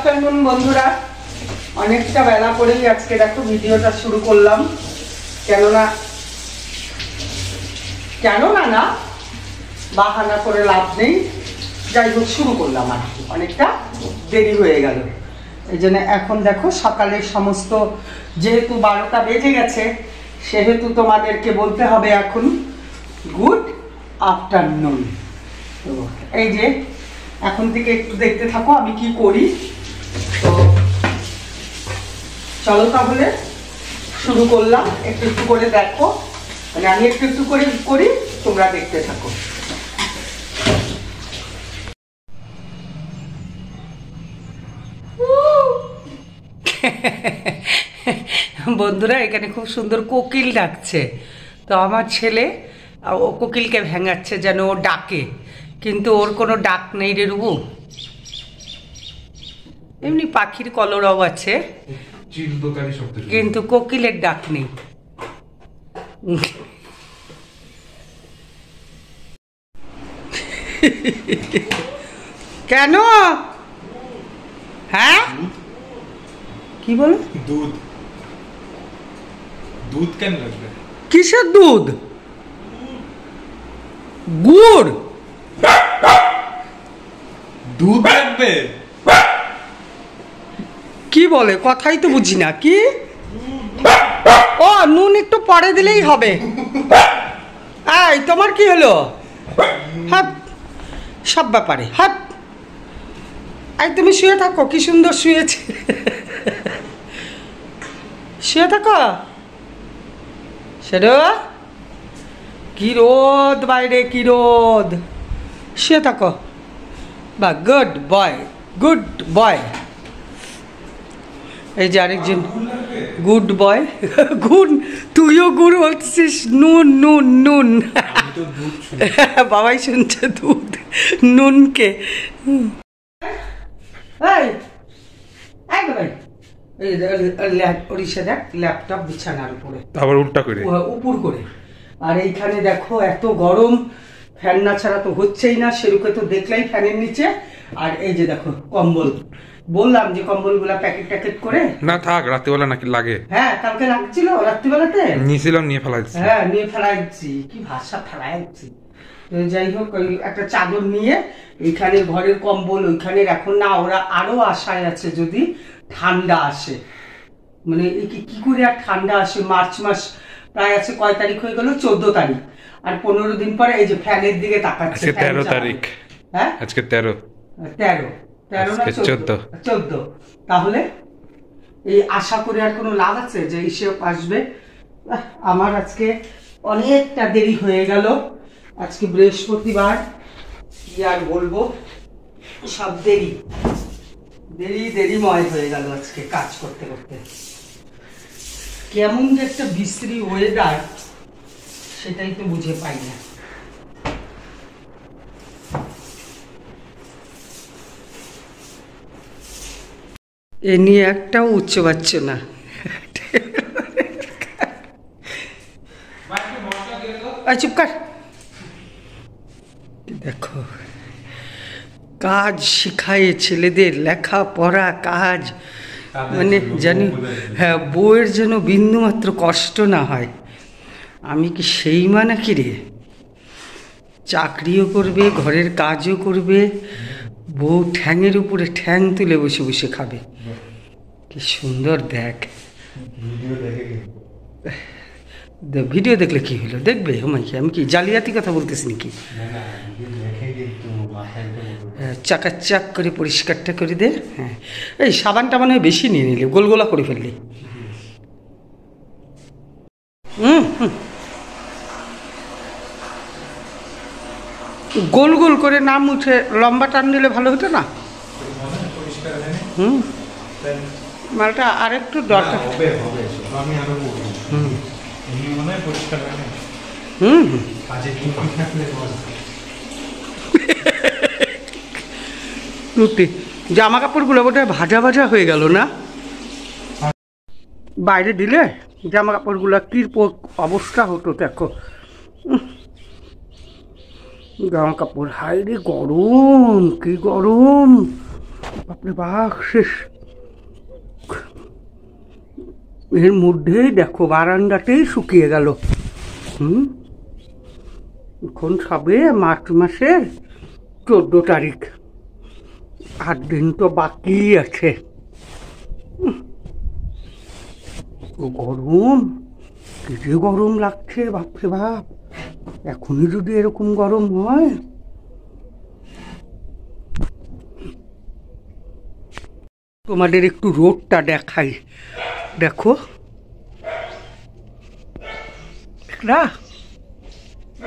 Afternoon বন্ধুরা, অনেকটা বেলা করেই আজকে দেখো ভিডিওটা শুরু করলাম। কেননা না বাহানা করে লাভ নেই, যাই হোক শুরু করলাম আর কি, অনেকটা দেরি হয়ে গেল। এই জন্য এখন দেখো সকালের সমস্ত, যেহেতু 12টা বেজে গেছে, সেহেতু তোমাদেরকে বলতে হবে এখন গুড আফটারনুন। তো এই যে এখন থেকে একটু দেখতে থাকো আমি কি করি। তো চলো তাহলে শুরু করলাম, একটু একটু করে দেখো, মানে আমি একটু একটু করে করি, তোমরা দেখতে থাকো। বন্ধুরা, এখানে খুব সুন্দর কোকিল ডাকছে। তো আমার ছেলে ও কোকিলকে ভেঙাচ্ছে যেন ও ডাকে, কিন্তু ওর কোনো ডাক নেই রে রুবু। এমনি পাখির কলরব আছে, কিন্তু কোকিলের ডাক নেই। কেন? হ্যাঁ কি বল? দুধ দুধ কেন লাগবে? কিসের দুধ? গুড় দুধ লাগবে? কি বলে? কথাই তো বুঝি না। কি? ও নুন একটু পরে দিলেই হবে। এই তোমার কি হলো? হাত সব ব্যাপারে হাত। এই তুমি শুয়ে থাকো, কি সুন্দর শুয়েছে। শুয়ে থাকো। সেটা কি রোদ বাইরে, কি রোদ। শুয়ে থাকো। বা গুড বয়, গুড বয়। এই যে আরেকজন গুড বয়। গুড, তুইও গুড় বলছিস? নুন নুন নুন। বাবাই শুনছে দুধ নুনকে। ল্যাপটপ বিছানার উপরে, আবার উল্টা করে উপর করে। আর এইখানে দেখো এত গরম, ফ্যান না ছাড়া তো হচ্ছেই না। সেরুকে তো দেখলেই ফ্যানের নিচে। আর এই যে দেখো কম্বল, বললাম যে কম্বল গুলা প্যাকেট প্যাকেট করে। না থাক, রাত্রিবেলা নাকি লাগে। হ্যাঁ কালকে লাগছিল রাত্রিবেলাতে, নিয়েছিলাম, নিয়ে ফেলাইছি। হ্যাঁ নিয়ে ফেলাইছি, কি ভাষা ফেলাইছি। যাই হোক, ওই একটা চাদর নিয়ে এইখানে ঘরের কম্বল ওইখানে এখন না, ওরা আরো আশায় আছে যদি ঠান্ডা আসে। মানে কি করে আর ঠান্ডা আসে? মার্চ মাস প্রায় আছে, কয় তারিখ হয়ে গেল? 14 তারিখ। আর 15 দিন পরে এই যে ফ্যানের দিকে তাকাচ্ছে। 13 তারিখ। হ্যাঁ আজকে 13 না 14। তাহলে এই আশা করে আর কোনো লাভ আছে যে এসে আসবে? আমার আজকে অনেকটা দেরি হয়ে গেল। আজকে বৃহস্পতিবার, কি আর বলবো, সব দেরিময় হয়ে গেল আজকে কাজ করতে করতে। কেমন যে একটা বিশ্রী ওয়েদার, সেটাই তো বুঝে পাই না। এ নিয়ে একটাও উচ্চ পাচ্ছ না। চুপ কর। দেখো কাজ শিখায় ছেলেদের, লেখাপড়া কাজ, মানে জানি হ্যাঁ বউয়ের যেন বিন্দু মাত্র কষ্ট না হয়। আমি কি সেই মা নাকি রে? চাকরিও করবে, ঘরের কাজও করবে, বউ ঠ্যাঙের উপরে ঠ্যাং তুলে বসে বসে খাবে। কি সুন্দর দেখ। ভিডিও দেখলে কি হলো? দেখবে আমি কি জালিয়াতি কথা বলতেছি নাকি? চাকাচাক করে পরিষ্কারটা করে দে। হ্যাঁ এই সাবানটা মনে হয় বেশি নিয়ে নিলে, গোলগোলা করে ফেললি। গোল গোল করে না মুছে লম্বা টান দিলে ভালো হতো না? মালটা আরেকটু দরকার। রুটি জামা কাপড়গুলো বোধহয় ভাজা ভাজা হয়ে গেল না? বাইরে দিলে জামা কাপড়গুলো কি অবস্থা হতো দেখো। জামা কাপড় হাই রে, গরম, কি গরম। বাপরে বাপ, শেষ। এর মধ্যেই দেখো বারান্দাতেই শুকিয়ে গেল। এখন সবে মার্চ মাসের 14 তারিখ, 8 দিন তো বাকি আছে। গরম, কি যে গরম লাগছে বাপরে বাপ। এখনই যদি এরকম গরম হয়। তোমাদের একটু রোদটা দেখাই, দেখো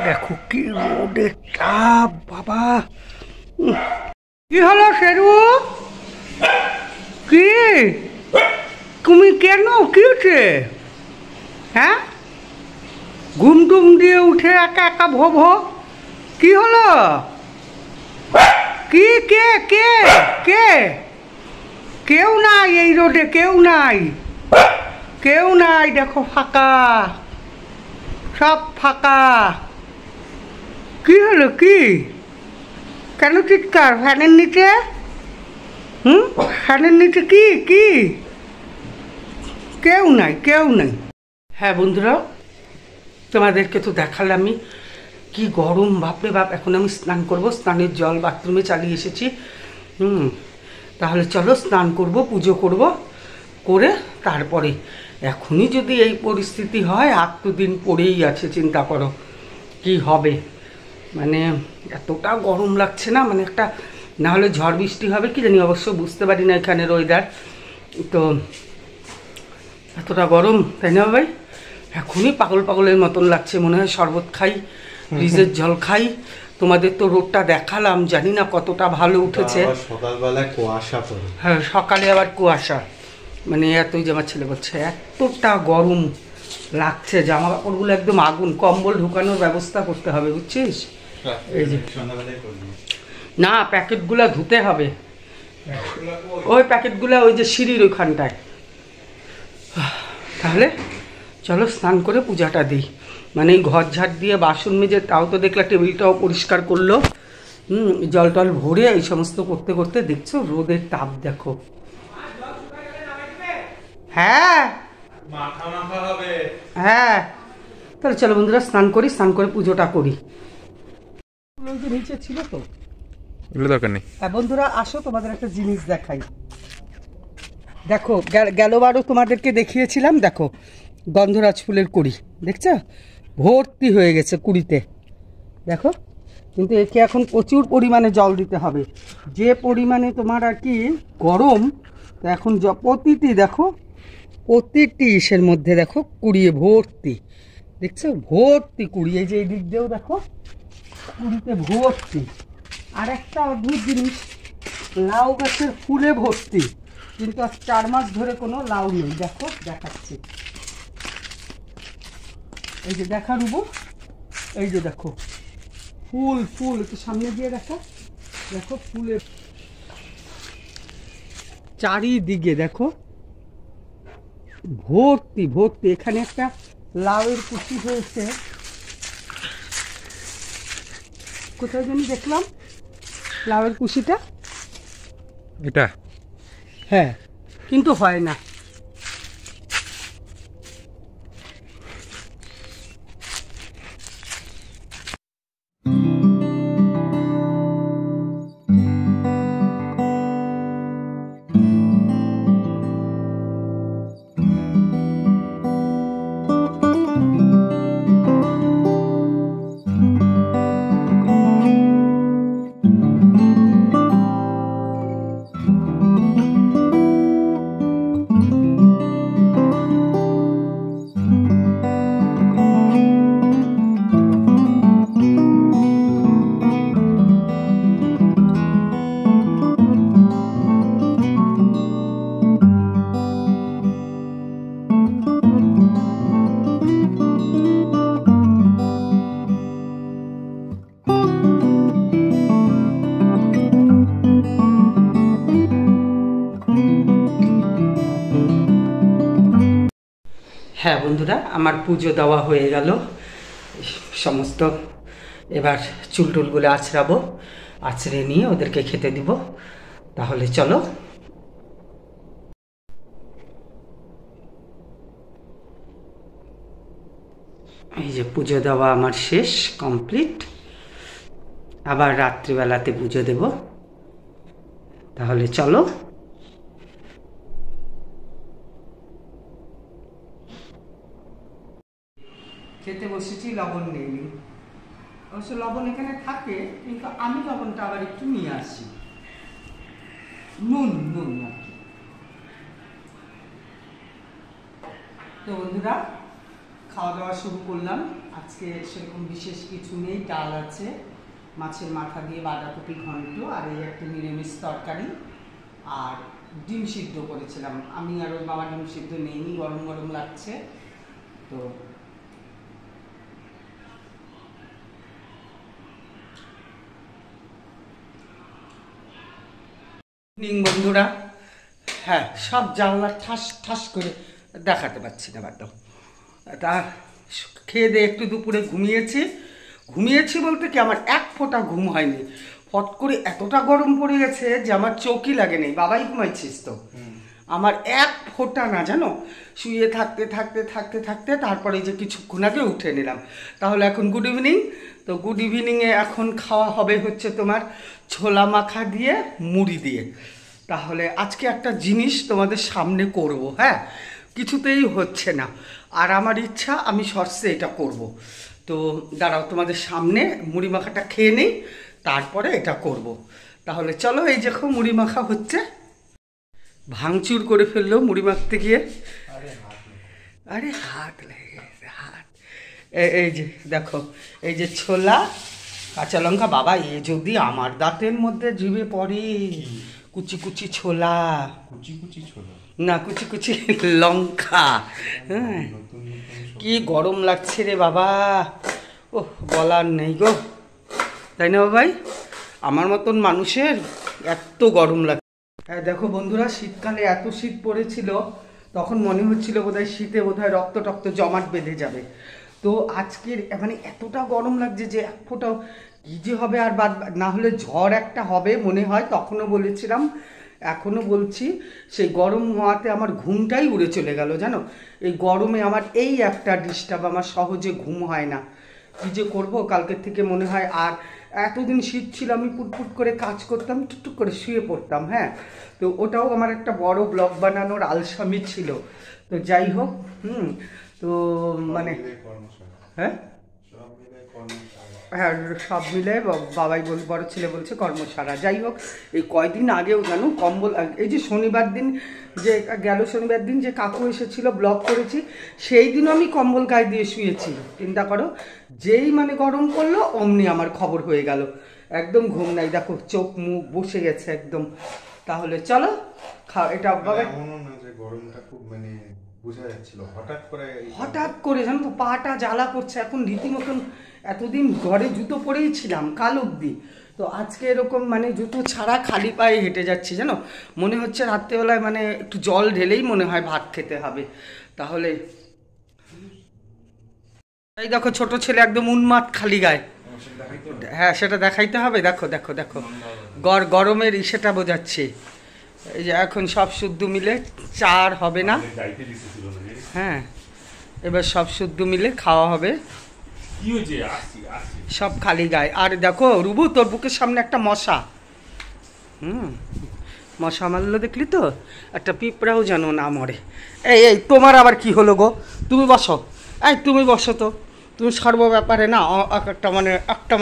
দেখো কি রোদের তাপ বাবা। কি হলো শেরু, কি তুমি কেন, কি হচ্ছে? হ্যাঁ, ঘুম টুম দিয়ে উঠে একা একা ভো ভো, কি হলো? কি, কে কে কে? কেউ নাই এই রোডে, কেউ নাই, কেউ নাই। দেখো ফাঁকা, সব ফাঁকা। কি হলো, কি, কেন চিৎকার? ফ্যানের নিচে, ফ্যানের নিচে কি কি? কেউ নাই, কেউ নাই। হ্যাঁ বন্ধুরা, তোমাদেরকে তো দেখালামই কি গরম বাপরে বাপ। এখন আমি স্নান করব, স্নানের জল বাথরুমে চালিয়ে এসেছি। তাহলে চলো স্নান করব, পুজো করব, করে তারপরে। এখনই যদি এই পরিস্থিতি হয়, আর তো দিন পড়েই আছে, চিন্তা করো কি হবে। মানে এতটা গরম লাগছে না, মানে একটা না হলে ঝড় বৃষ্টি হবে কি জানি, অবশ্য বুঝতে পারি না এখানের ওয়েদার। তো এতটা গরম, তাই না ভাই? এখনই পাগল পাগলের মতন লাগছে, মনে হয় শরবত খাই, ফ্রিজের জল খাই। তোমাদের তো রোদটা দেখালাম, জানি না কতটা ভালো উঠেছে। সকালবেলায় কুয়াশা পড়ে, হ্যাঁ সকালে আবার কুয়াশা, মানে এতই যে আমার ছেলে বলছে এতটা গরম লাগছে, জামা কাপড়গুলো একদম আগুন। কম্বল ঢুকানোর ব্যবস্থা করতে হবে, বুঝছিস? এই যে না, প্যাকেটগুলো ধুতে হবে, ওই প্যাকেটগুলো ওই যে সিঁড়ির ওইখানটায়। তাহলে চলো স্নান করে পূজাটা দিই। মানে এই ঘর ঝাড় দিয়ে বাসন মেজে, তাও তো দেখলা টেবিলটাও পরিষ্কার করলো, জল টল ভরে এই সমস্ত করতে করতে দেখছো রোদের তাপ দেখো। হ্যাঁ হ্যাঁ, তাহলে চলো বন্ধুরা স্নান করি, স্নান করে পুজোটা করি। নিচে ছিল তো, এগুলো দরকার নেই। হ্যাঁ বন্ধুরা আসো, তোমাদের একটা জিনিস দেখাই। দেখো গেলবারও তোমাদেরকে দেখিয়েছিলাম, দেখো গন্ধরাজ ফুলের কুড়ি, দেখছো ভর্তি হয়ে গেছে কুড়িতে, দেখো। কিন্তু একে এখন প্রচুর পরিমাণে জল দিতে হবে, যে পরিমাণে তোমার আর কি গরম। তো এখন প্রতিটি দেখো, প্রতিটি ইসের মধ্যে দেখো কুড়িয়ে ভর্তি, দেখছো ভর্তি কুড়ি। এই যে এই দিক দিয়েও দেখো কুড়িতে ভর্তি। আর একটা অদ্ভুত জিনিস, লাউ গাছের ফুলে ভর্তি, কিন্তু আজ 4 মাস ধরে কোনো লাউ নেই। দেখো দেখাচ্ছি, এই যে দেখা রুবো, এই যে দেখো ফুল ফুল, একটু সামনে দিয়ে দেখো, দেখো ফুলের চারিদিকে দেখো ভর্তি ভর্তি। এখানে একটা লাউয়ের কুচি হয়েছে, কোথায় জানি দেখলাম লাউয়ের কুচিটা, এটা হ্যাঁ কিন্তু হয় না। হ্যাঁ বন্ধুরা, আমার পুজো দেওয়া হয়ে গেল সমস্ত। এবার চুল টুলগুলো আছড়াবো, আছড়ে নিয়ে ওদেরকে খেতে দিব। তাহলে চলো। এই যে পুজো দেওয়া আমার শেষ, কমপ্লিট। আবার রাত্রিবেলাতে পুজো দেব। তাহলে চলো। খেতে বসেছি, লবণ নেইনি। অবশ্য লবণ এখানে থাকে, কিন্তু আমি লবণটা আবার একটু নিয়ে আসি। নুন নুন আর কি। তো বন্ধুরা, খাওয়া দাওয়া শুরু করলাম। আজকে সেরকম বিশেষ কিছু নেই, ডাল আছে, মাছের মাথা দিয়ে বাঁধাকপি ঘন্ট, আর এই একটা নিরামিষ তরকারি, আর ডিম সিদ্ধ করেছিলাম। আমি আর ওর বাবা ডিম সিদ্ধ নেইনি, গরম গরম লাগছে। তো বন্ধুরা, হ্যাঁ, সব জানলা ঠাস ঠাস করে দেখাতে পাচ্ছি না একদম। তা খেয়ে দিয়ে একটু দুপুরে ঘুমিয়েছি বলতে কি, আমার এক ফোঁটা ঘুম হয়নি। ফট করে এতটা গরম পড়ে গেছে যে আমার চোখই লাগে নেই। বাবাই ঘুমাইছিস তো? আমার এক ফোঁটা না, জানো, শুয়ে থাকতে থাকতে থাকতে থাকতে তারপরে যে কিছুক্ষণ আগে উঠে নিলাম। তাহলে এখন গুড ইভিনিং। তো গুড ইভিনিংয়ে এখন খাওয়া হবে হচ্ছে তোমার ছোলা মাখা দিয়ে মুড়ি দিয়ে। তাহলে আজকে একটা জিনিস তোমাদের সামনে করব, হ্যাঁ, কিছুতেই হচ্ছে না। আর আমার ইচ্ছা আমি শর্টসে এটা করব। তো দাঁড়াও, তোমাদের সামনে মুড়ি মাখাটা খেয়ে নেই, তারপরে এটা করব। তাহলে চলো। এই দেখো মুড়ি মাখা হচ্ছে। ভাঙচুর করে ফেললো মুড়ি মাখতে গিয়ে। আরে হাত লেগে গেছে, হাত। এই যে দেখো, এই যে ছোলা, কাঁচা লঙ্কা। বাবা, এ যদি আমার দাঁতের মধ্যে জিভে পড়ে। কুচি কুচি ছোলা, কুচি কুচি ছোলা না, কুচি কুচি লঙ্কা। হ্যাঁ, কি গরম লাগছে রে বাবা, ও বলার নেই গো, তাই না ভাই? আমার মতন মানুষের এত গরম লাগে। হ্যাঁ দেখো বন্ধুরা, শীতকালে এত শীত পড়েছিল, তখন মনে হচ্ছিল বোধহয় শীতে বোধহয় রক্ত টক্ত জমাট বেঁধে যাবে। তো আজকের মানে এতটা গরম লাগছে যে এক ফোঁটাও কী যে হবে। আর বাদ না হলে ঝড় একটা হবে মনে হয়, তখনও বলেছিলাম, এখনও বলছি। সেই গরম হওয়াতে আমার ঘুমটাই উড়ে চলে গেল, জানো। এই গরমে আমার এই একটা ডিস্টার্ব, আমার সহজে ঘুম হয় না। কী যে করবো কালকের থেকে মনে হয়। আর এতদিন শীত ছিল, আমি পুটপুট করে কাজ করতাম, টুকটুক করে শুয়ে পড়তাম। হ্যাঁ, তো ওটাও আমার একটা বড় ব্লগ বানানোর আলসামি ছিল। তো যাই হোক, তো মানে হ্যাঁ হ্যাঁ, সব মিলে বাবাই বড় ছেলে বলছে কর্মশালা। যাই হোক, এই কয়দিন আগেও জানো কম্বল, এই যে শনিবার দিন, যে গেল শনিবার দিন যে কাকু এসেছিল, ব্লগ করেছি, সেই দিনও আমি কম্বল গায়ে দিয়ে শুয়েছি। চিন্তা করো, যেই মানে গরম করলো অমনি আমার খবর হয়ে গেল, একদম ঘুম নাই। দেখো চোখ মুখ বসে গেছে একদম। তাহলে চলো খাও এটা। বাবা, গরমটা খুব মানে বোঝা যাচ্ছিল, হঠাৎ করে জানো তো পাটা জ্বালা করছে এখন রীতিমতন। এতদিন ঘরে জুতো পরেই ছিলাম কাল অবধি, তো আজকে এরকম মানে জুতো ছাড়া খালি পায়ে হেঁটে যাচ্ছি, জানো। মনে হচ্ছে রাত্রেবেলায় মানে একটু জল ঢেলেই মনে হয় ভাত খেতে হবে। তাহলে এই দেখো ছোট ছেলে একদম উন্মাদ খালি গায়ে। হ্যাঁ, সেটা দেখাইতে হবে। দেখো দেখো দেখো, গরমের ইসেটা বোঝাচ্ছে। এই যে এখন সব শুদ্ধ মিলে চার হবে না, হ্যাঁ, এবার সব শুদ্ধ মিলে খাওয়া হবে, সব খালি গায়ে। আর দেখো রুবু, তোর বুকের সামনে একটা মশা, মশা মারলো দেখলি তো, একটা পিঁপড়াও যেন না মরে। এই তোমার আবার কি হলো গো? তুমি বসো, তুমি বসো তো, তুমি সর্ব ব্যাপারে না একটা মানে একটা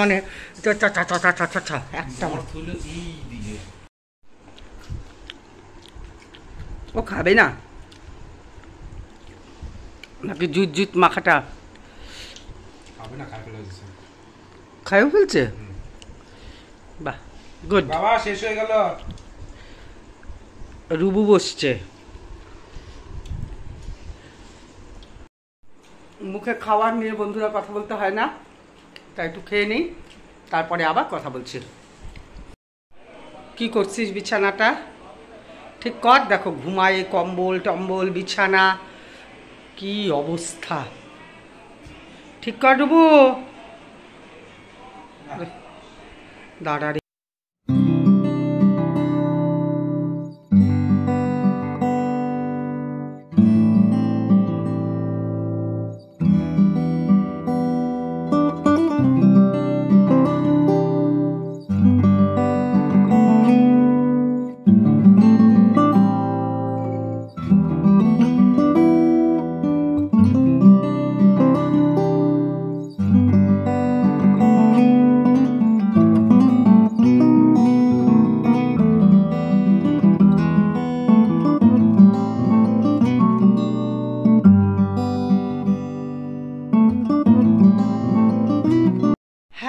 ও খাবে না নাকি জুত জুত মাখাটা? খাইও ফেলছে, বাহ, গুড। বাবা শেষ হয়ে গেল। রুবু বসছে, মুখে খাওয়ার নিয়ে বন্ধুরা কথা বলতে হয় না, তাই একটু খেয়ে নিই, তারপরে আবার কথা বলছি। কি করছিস? বিছানাটা ঠিক কর। দেখো ঘুমায়, কম্বল টম্বল বিছানা কি অবস্থা, ঠিক কর রুবু। দাঁড়া রে।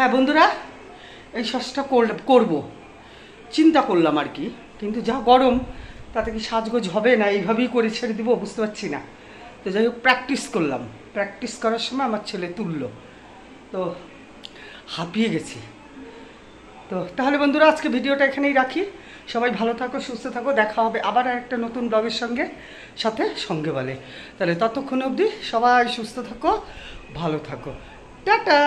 হ্যাঁ বন্ধুরা, এই সসটা করব চিন্তা করলাম আর কি, কিন্তু যা গরম তাতে কি সাজগোজ হবে না এইভাবেই করে ছেড়ে দিব বুঝতে পারছি না। তো যাই হোক প্র্যাকটিস করলাম, প্র্যাকটিস করার সময় আমার ছেলে তুললো, তো হাঁপিয়ে গেছি। তো তাহলে বন্ধুরা আজকে ভিডিওটা এখানেই রাখি। সবাই ভালো থাকো, সুস্থ থাকো, দেখা হবে আবার একটা নতুন ব্লগের সাথে সঙ্গে বলে। তাহলে ততক্ষণ অবধি সবাই সুস্থ থাকো, ভালো থাকো, টাটা।